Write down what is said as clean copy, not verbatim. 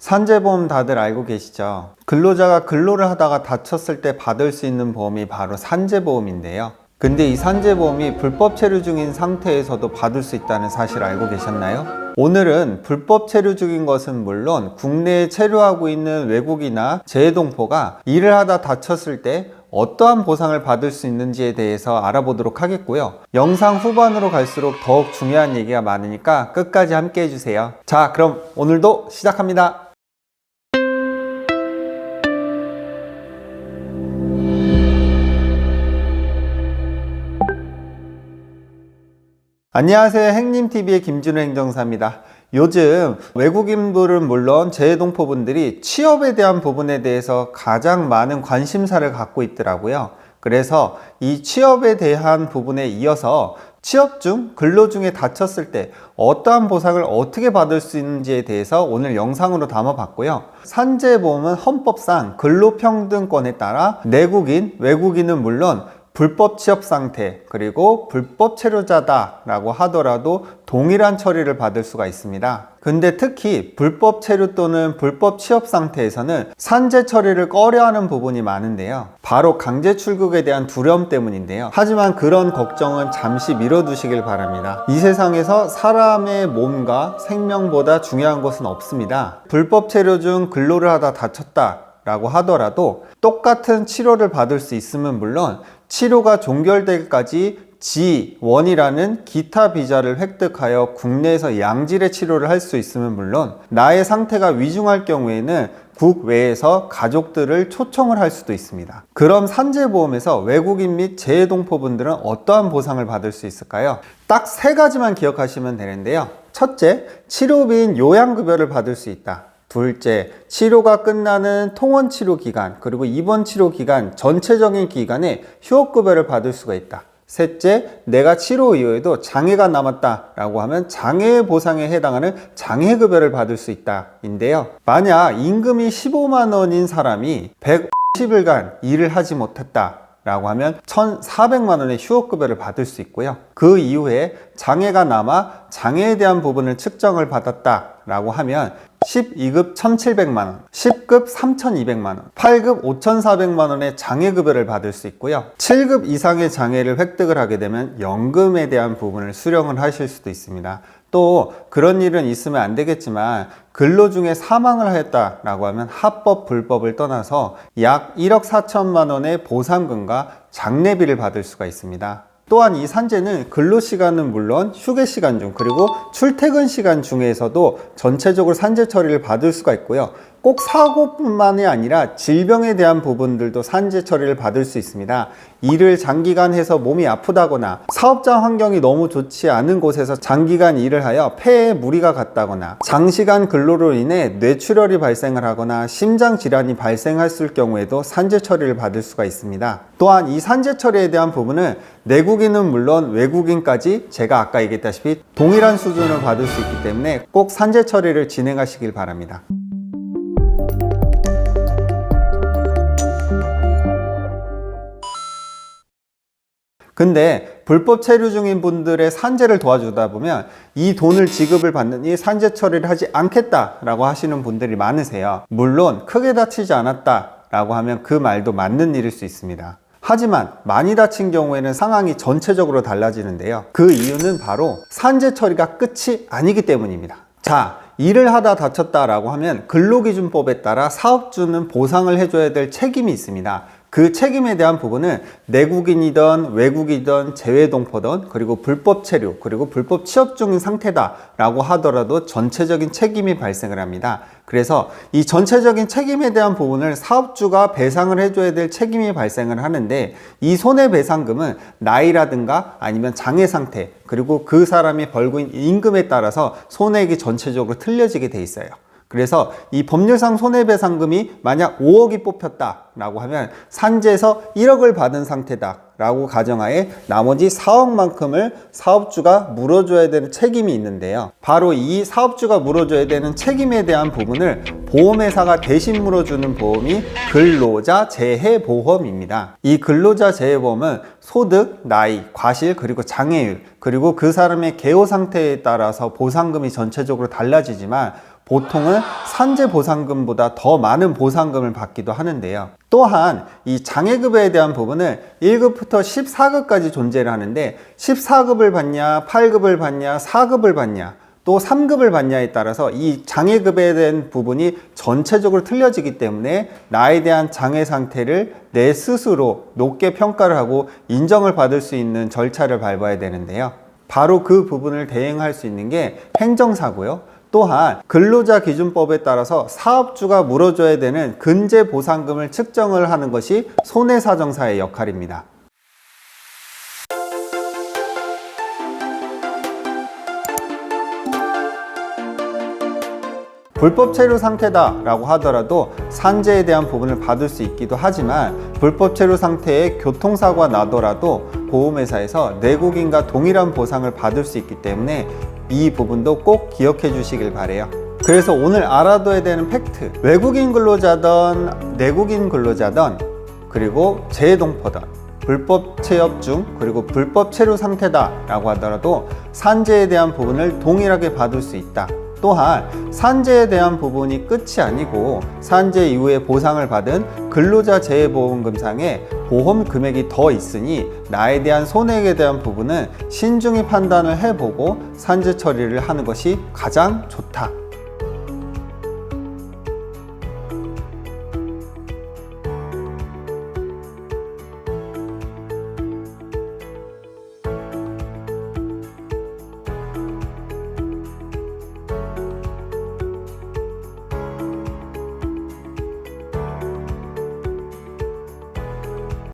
산재보험 다들 알고 계시죠? 근로자가 근로를 하다가 다쳤을 때 받을 수 있는 보험이 바로 산재보험인데요. 근데 이 산재보험이 불법 체류 중인 상태에서도 받을 수 있다는 사실 알고 계셨나요? 오늘은 불법 체류 중인 것은 물론 국내에 체류하고 있는 외국이나 재외동포가 일을 하다 다쳤을 때 어떠한 보상을 받을 수 있는지에 대해서 알아보도록 하겠고요. 영상 후반으로 갈수록 더욱 중요한 얘기가 많으니까 끝까지 함께 해주세요. 자, 그럼 오늘도 시작합니다. 안녕하세요. 행님TV의 김진우 행정사입니다. 요즘 외국인들은 물론 재외동포분들이 취업에 대한 부분에 대해서 가장 많은 관심사를 갖고 있더라고요. 그래서 이 취업에 대한 부분에 이어서 취업 중, 근로 중에 다쳤을 때 어떠한 보상을 어떻게 받을 수 있는지에 대해서 오늘 영상으로 담아봤고요. 산재보험은 헌법상 근로평등권에 따라 내국인, 외국인은 물론 불법 취업 상태 그리고 불법 체류자다 라고 하더라도 동일한 처리를 받을 수가 있습니다. 근데 특히 불법 체류 또는 불법 취업 상태에서는 산재 처리를 꺼려하는 부분이 많은데요. 바로 강제 출국에 대한 두려움 때문인데요. 하지만 그런 걱정은 잠시 미뤄두시길 바랍니다. 이 세상에서 사람의 몸과 생명보다 중요한 것은 없습니다. 불법 체류 중 근로를 하다 다쳤다 라고 하더라도 똑같은 치료를 받을 수 있으면 물론 치료가 종결되기까지 G1이라는 기타 비자를 획득하여 국내에서 양질의 치료를 할 수 있으면 물론 나의 상태가 위중할 경우에는 국외에서 가족들을 초청을 할 수도 있습니다. 그럼 산재보험에서 외국인 및 재외동포분들은 어떠한 보상을 받을 수 있을까요? 딱 세 가지만 기억하시면 되는데요. 첫째, 치료비인 요양급여를 받을 수 있다. 둘째, 치료가 끝나는 통원치료 기간 그리고 입원치료 기간 전체적인 기간에 휴업급여를 받을 수가 있다. 셋째, 내가 치료 이후에도 장애가 남았다 라고 하면 장애 보상에 해당하는 장애급여를 받을 수 있다 인데요. 만약 임금이 15만 원인 사람이 150일간 일을 하지 못했다 라고 하면 1,400만 원의 휴업급여를 받을 수 있고요. 그 이후에 장애가 남아 장애에 대한 부분을 측정을 받았다 라고 하면 12급 1,700만 원, 10급 3,200만 원, 8급 5,400만 원의 장애급여를 받을 수 있고요. 7급 이상의 장애를 획득을 하게 되면 연금에 대한 부분을 수령을 하실 수도 있습니다. 또 그런 일은 있으면 안 되겠지만 근로 중에 사망을 하였다라고 하면 합법, 불법을 떠나서 약 1억 4천만 원의 보상금과 장례비를 받을 수가 있습니다. 또한 이 산재는 근로시간은 물론 휴게시간 중 그리고 출퇴근 시간 중에서도 전체적으로 산재 처리를 받을 수가 있고요. 꼭 사고뿐만이 아니라 질병에 대한 부분들도 산재 처리를 받을 수 있습니다. 일을 장기간 해서 몸이 아프다거나 사업장 환경이 너무 좋지 않은 곳에서 장기간 일을 하여 폐에 무리가 갔다거나 장시간 근로로 인해 뇌출혈이 발생을 하거나 심장질환이 발생했을 경우에도 산재 처리를 받을 수가 있습니다. 또한 이 산재 처리에 대한 부분은 내국인은 물론 외국인까지 제가 아까 얘기했다시피 동일한 수준을 받을 수 있기 때문에 꼭 산재 처리를 진행하시길 바랍니다. 근데 불법 체류 중인 분들의 산재를 도와주다 보면 이 돈을 지급을 받느니 산재 처리를 하지 않겠다라고 하시는 분들이 많으세요. 물론 크게 다치지 않았다라고 하면 그 말도 맞는 일일 수 있습니다. 하지만 많이 다친 경우에는 상황이 전체적으로 달라지는데요. 그 이유는 바로 산재 처리가 끝이 아니기 때문입니다. 자, 일을 하다 다쳤다라고 하면 근로기준법에 따라 사업주는 보상을 해줘야 될 책임이 있습니다. 그 책임에 대한 부분은 내국인이든 외국이든 재외동포든 그리고 불법 체류 그리고 불법 취업 중인 상태다 라고 하더라도 전체적인 책임이 발생을 합니다. 그래서 이 전체적인 책임에 대한 부분을 사업주가 배상을 해줘야 될 책임이 발생을 하는데 이 손해배상금은 나이라든가 아니면 장애 상태 그리고 그 사람이 벌고 있는 임금에 따라서 손해액이 전체적으로 틀려지게 돼 있어요. 그래서 이 법률상 손해배상금이 만약 5억이 뽑혔다라고 하면 산재에서 1억을 받은 상태다라고 가정하에 나머지 4억만큼을 사업주가 물어줘야 되는 책임이 있는데요. 바로 이 사업주가 물어줘야 되는 책임에 대한 부분을 보험회사가 대신 물어주는 보험이 근로자 재해보험입니다. 이 근로자 재해보험은 소득, 나이, 과실, 그리고 장애율, 그리고 그 사람의 개호 상태에 따라서 보상금이 전체적으로 달라지지만 보통은 산재 보상금보다 더 많은 보상금을 받기도 하는데요. 또한 이 장애급여에 대한 부분은 1급부터 14급까지 존재를 하는데 14급을 받냐, 8급을 받냐, 4급을 받냐, 또 3급을 받냐에 따라서 이 장애급여에 대한 부분이 전체적으로 틀려지기 때문에 나에 대한 장애 상태를 내 스스로 높게 평가를 하고 인정을 받을 수 있는 절차를 밟아야 되는데요. 바로 그 부분을 대행할 수 있는 게 행정사고요. 또한 근로자기준법에 따라서 사업주가 물어줘야 되는 근제보상금을 측정을 하는 것이 손해사정사의 역할입니다. 불법 체류 상태다 라고 하더라도 산재에 대한 부분을 받을 수 있기도 하지만 불법 체류 상태에 교통사고가 나더라도 보험회사에서 내국인과 동일한 보상을 받을 수 있기 때문에 이 부분도 꼭 기억해 주시길 바래요. 그래서 오늘 알아둬야 되는 팩트, 외국인 근로자든 내국인 근로자든 그리고 재동포든 불법 체업 중 그리고 불법 체류 상태다 라고 하더라도 산재에 대한 부분을 동일하게 받을 수 있다. 또한 산재에 대한 부분이 끝이 아니고 산재 이후에 보상을 받은 근로자 재해보험금상에 보험 금액이 더 있으니 나에 대한 손해에 대한 부분은 신중히 판단을 해보고 산재 처리를 하는 것이 가장 좋다.